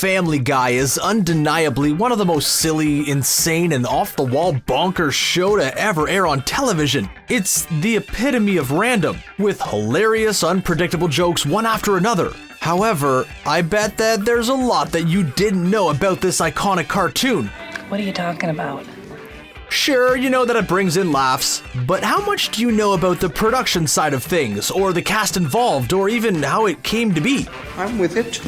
Family Guy is undeniably one of the most silly, insane, and off-the-wall bonkers show to ever air on television. It's the epitome of random, with hilarious, unpredictable jokes one after another. However, I bet that there's a lot that you didn't know about this iconic cartoon. What are you talking about? Sure, you know that it brings in laughs, but how much do you know about the production side of things, or the cast involved, or even how it came to be? I'm with it.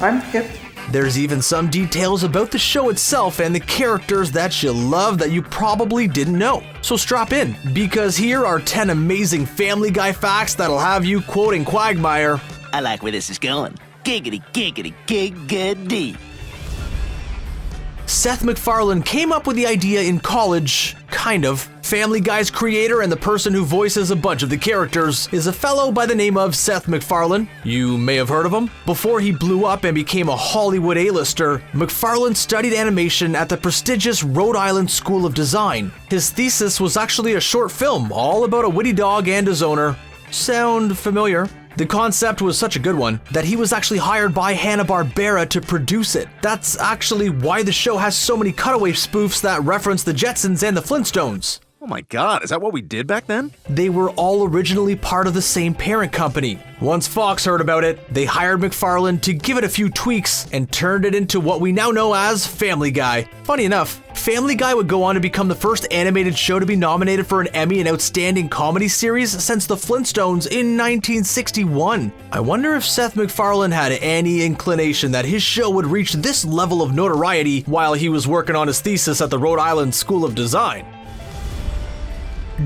I'm hip. There's even some details about the show itself and the characters that you love that you probably didn't know. So strap in, because here are 10 amazing Family Guy facts that'll have you quoting Quagmire. I like where this is going. Giggity, giggity, giggity. Seth MacFarlane came up with the idea in college, kind of. Family Guy's creator and the person who voices a bunch of the characters is a fellow by the name of Seth MacFarlane. You may have heard of him. Before he blew up and became a Hollywood A-lister, MacFarlane studied animation at the prestigious Rhode Island School of Design. His thesis was actually a short film all about a witty dog and his owner. Sound familiar? The concept was such a good one that he was actually hired by Hanna-Barbera to produce it. That's actually why the show has so many cutaway spoofs that reference the Jetsons and the Flintstones. Oh my god, is that what we did back then? They were all originally part of the same parent company. Once Fox heard about it, they hired MacFarlane to give it a few tweaks and turned it into what we now know as Family Guy. Funny enough, Family Guy would go on to become the first animated show to be nominated for an Emmy and Outstanding Comedy Series since the Flintstones in 1961. I wonder if Seth MacFarlane had any inclination that his show would reach this level of notoriety while he was working on his thesis at the Rhode Island School of Design.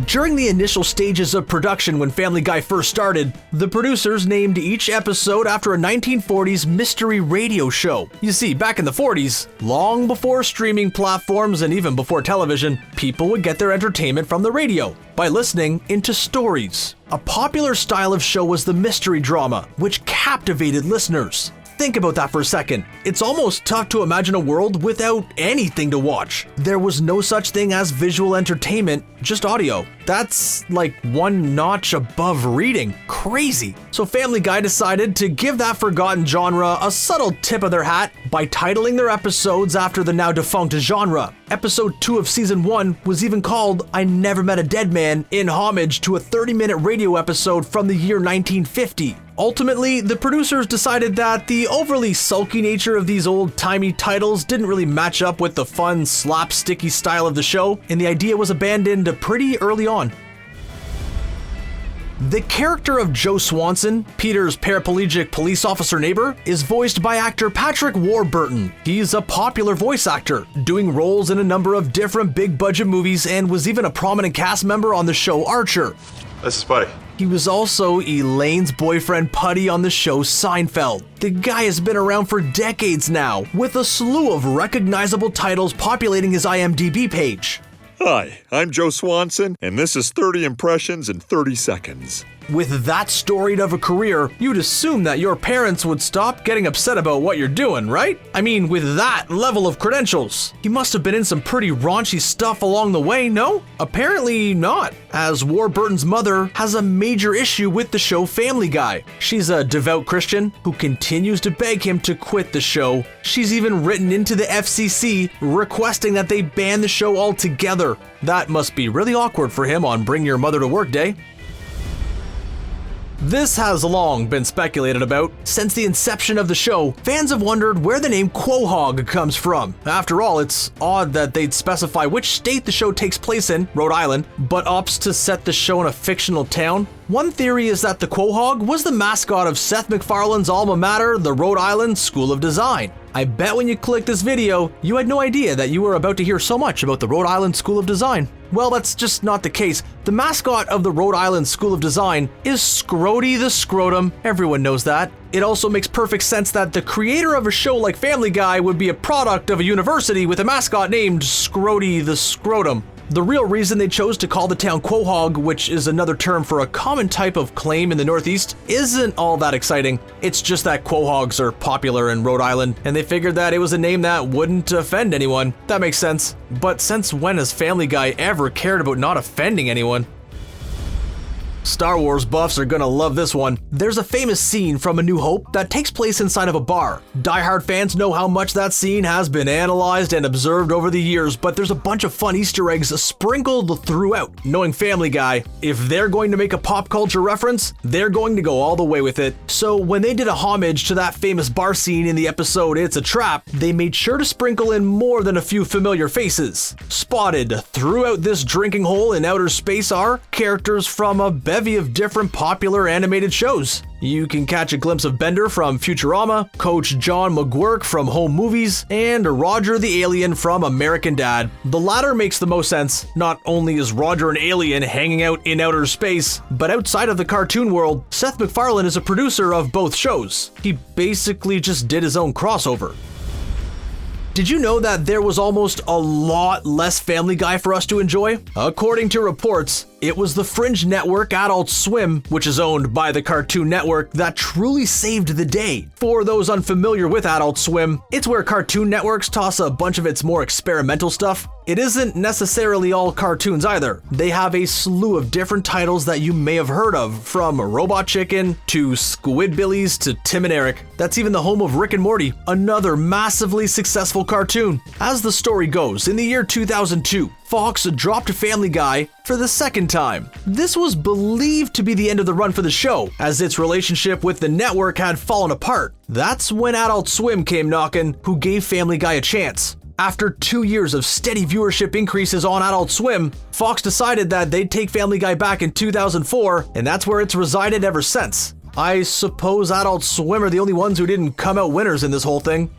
During the initial stages of production when Family Guy first started, the producers named each episode after a 1940s mystery radio show. You see, back in the 40s, long before streaming platforms and even before television, people would get their entertainment from the radio by listening into stories. A popular style of show was the mystery drama, which captivated listeners. Think about that for a second. It's almost tough to imagine a world without anything to watch. There was no such thing as visual entertainment, just audio. That's like one notch above reading. Crazy. So Family Guy decided to give that forgotten genre a subtle tip of their hat by titling their episodes after the now defunct genre. Episode 2 of Season 1 was even called I Never Met a Dead Man, in homage to a 30-minute radio episode from the year 1950. Ultimately, the producers decided that the overly sulky nature of these old-timey titles didn't really match up with the fun, slapsticky style of the show, and the idea was abandoned pretty early on. The character of Joe Swanson, Peter's paraplegic police officer neighbor, is voiced by actor Patrick Warburton. He's a popular voice actor, doing roles in a number of different big-budget movies and was even a prominent cast member on the show Archer. This is Buddy. He was also Elaine's boyfriend Putty on the show Seinfeld. The guy has been around for decades now, with a slew of recognizable titles populating his IMDb page. Hi, I'm Joe Swanson, and this is 30 impressions in 30 seconds. With that storied of a career, you'd assume that your parents would stop getting upset about what you're doing, right? I mean, with that level of credentials. He must have been in some pretty raunchy stuff along the way, no? Apparently not, as Warburton's mother has a major issue with the show Family Guy. She's a devout Christian who continues to beg him to quit the show. She's even written into the FCC requesting that they ban the show altogether. That must be really awkward for him on Bring Your Mother to Work Day. This has long been speculated about. Since the inception of the show, fans have wondered where the name Quahog comes from. After all, it's odd that they'd specify which state the show takes place in, Rhode Island, but opts to set the show in a fictional town. One theory is that the Quahog was the mascot of Seth MacFarlane's alma mater, the Rhode Island School of Design. I bet when you clicked this video, you had no idea that you were about to hear so much about the Rhode Island School of Design. Well, that's just not the case. The mascot of the Rhode Island School of Design is Scrody the Scrotum. Everyone knows that. It also makes perfect sense that the creator of a show like Family Guy would be a product of a university with a mascot named Scrody the Scrotum. The real reason they chose to call the town Quahog, which is another term for a common type of claim in the Northeast, isn't all that exciting. It's just that Quahogs are popular in Rhode Island, and they figured that it was a name that wouldn't offend anyone. That makes sense. But since when has Family Guy ever cared about not offending anyone? Star Wars buffs are gonna love this one. There's a famous scene from A New Hope that takes place inside of a bar. Die-hard fans know how much that scene has been analyzed and observed over the years, but there's a bunch of fun Easter eggs sprinkled throughout. Knowing Family Guy, if they're going to make a pop culture reference, they're going to go all the way with it. So when they did a homage to that famous bar scene in the episode It's a Trap, they made sure to sprinkle in more than a few familiar faces. Spotted throughout this drinking hole in outer space are characters from a bevy of different popular animated shows. You can catch a glimpse of Bender from Futurama, Coach John McGuirk from Home Movies, and Roger the Alien from American Dad. The latter makes the most sense. Not only is Roger an alien hanging out in outer space, but outside of the cartoon world, Seth MacFarlane is a producer of both shows. He basically just did his own crossover. Did you know that there was almost a lot less Family Guy for us to enjoy? According to reports, it was the fringe network Adult Swim, which is owned by the Cartoon Network, that truly saved the day. For those unfamiliar with Adult Swim, it's where Cartoon Networks toss a bunch of its more experimental stuff. It isn't necessarily all cartoons either. They have a slew of different titles that you may have heard of, from Robot Chicken to Squidbillies to Tim and Eric. That's even the home of Rick and Morty, another massively successful cartoon. As the story goes, in the year 2002, Fox dropped Family Guy for the second time. This was believed to be the end of the run for the show, as its relationship with the network had fallen apart. That's when Adult Swim came knocking, who gave Family Guy a chance. After 2 years of steady viewership increases on Adult Swim, Fox decided that they'd take Family Guy back in 2004, and that's where it's resided ever since. I suppose Adult Swim are the only ones who didn't come out winners in this whole thing.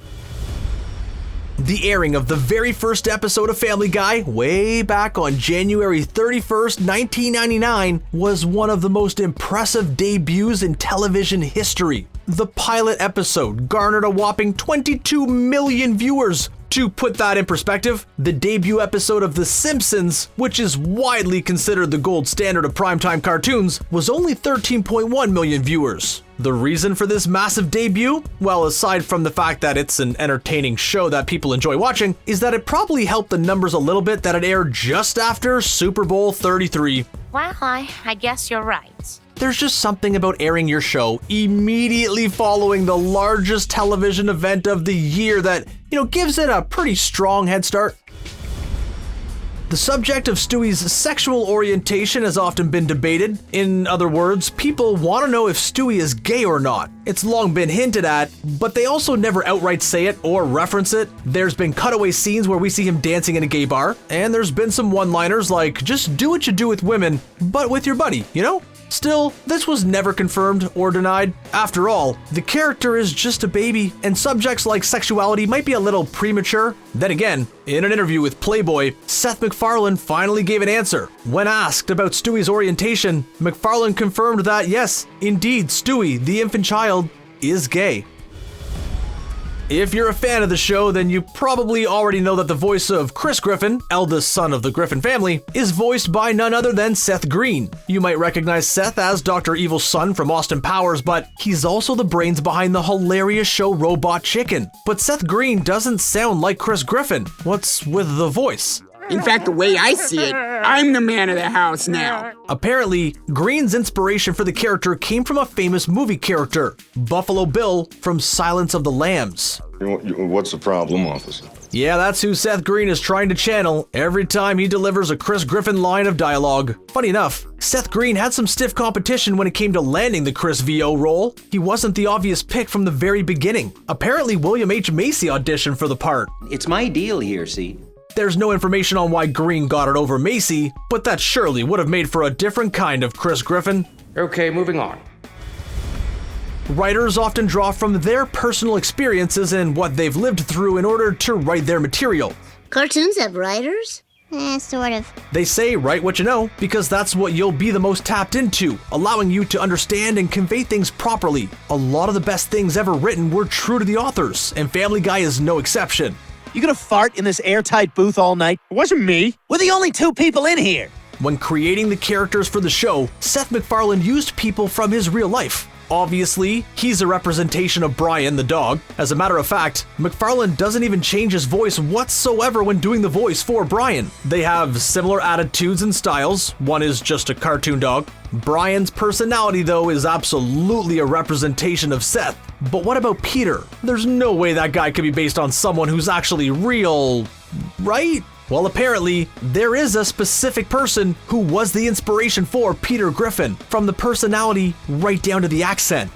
The airing of the very first episode of Family Guy, way back on January 31st, 1999, was one of the most impressive debuts in television history. The pilot episode garnered a whopping 22 million viewers. To put that in perspective, the debut episode of The Simpsons, which is widely considered the gold standard of primetime cartoons, was only 13.1 million viewers. The reason for this massive debut? Well, aside from the fact that it's an entertaining show that people enjoy watching, is that it probably helped the numbers a little bit that it aired just after Super Bowl 33. Well, I guess you're right. There's just something about airing your show immediately following the largest television event of the year that, gives it a pretty strong head start. The subject of Stewie's sexual orientation has often been debated. In other words, people want to know if Stewie is gay or not. It's long been hinted at, but they also never outright say it or reference it. There's been cutaway scenes where we see him dancing in a gay bar, and there's been some one-liners like, just do what you do with women, but with your buddy, Still, this was never confirmed or denied. After all, the character is just a baby, and subjects like sexuality might be a little premature. Then again, in an interview with Playboy, Seth MacFarlane finally gave an answer. When asked about Stewie's orientation, MacFarlane confirmed that yes, indeed, Stewie, the infant child, is gay. If you're a fan of the show, then you probably already know that the voice of Chris Griffin, eldest son of the Griffin family, is voiced by none other than Seth Green. You might recognize Seth as Dr. Evil's son from Austin Powers, but he's also the brains behind the hilarious show Robot Chicken. But Seth Green doesn't sound like Chris Griffin. What's with the voice? In fact, the way I see it, I'm the man of the house now. Apparently, Green's inspiration for the character came from a famous movie character, Buffalo Bill from Silence of the Lambs. What's the problem, officer? Yeah, that's who Seth Green is trying to channel every time he delivers a Chris Griffin line of dialogue. Funny enough, Seth Green had some stiff competition when it came to landing the Chris VO role. He wasn't the obvious pick from the very beginning. Apparently, William H. Macy auditioned for the part. It's my deal here, see? There's no information on why Green got it over Macy, but that surely would have made for a different kind of Chris Griffin. Okay, moving on. Writers often draw from their personal experiences and what they've lived through in order to write their material. Cartoons have writers? Sort of. They say write what you know, because that's what you'll be the most tapped into, allowing you to understand and convey things properly. A lot of the best things ever written were true to the authors, and Family Guy is no exception. You gonna fart in this airtight booth all night? It wasn't me. We're the only two people in here. When creating the characters for the show, Seth MacFarlane used people from his real life. Obviously, he's a representation of Brian the dog. As a matter of fact, McFarlane doesn't even change his voice whatsoever when doing the voice for Brian. They have similar attitudes and styles. One is just a cartoon dog. Brian's personality, though, is absolutely a representation of Seth. But what about Peter? There's no way that guy could be based on someone who's actually real, right? Well, apparently, there is a specific person who was the inspiration for Peter Griffin, from the personality right down to the accent.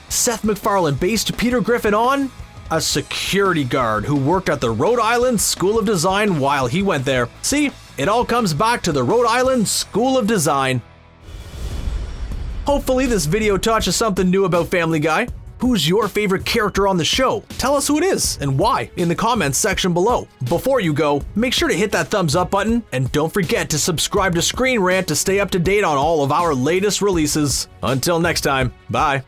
Seth MacFarlane based Peter Griffin on a security guard who worked at the Rhode Island School of Design while he went there. See, it all comes back to the Rhode Island School of Design. Hopefully this video taught you something new about Family Guy. Who's your favorite character on the show? Tell us who it is and why in the comments section below. Before you go, make sure to hit that thumbs up button and don't forget to subscribe to Screen Rant to stay up to date on all of our latest releases. Until next time, bye.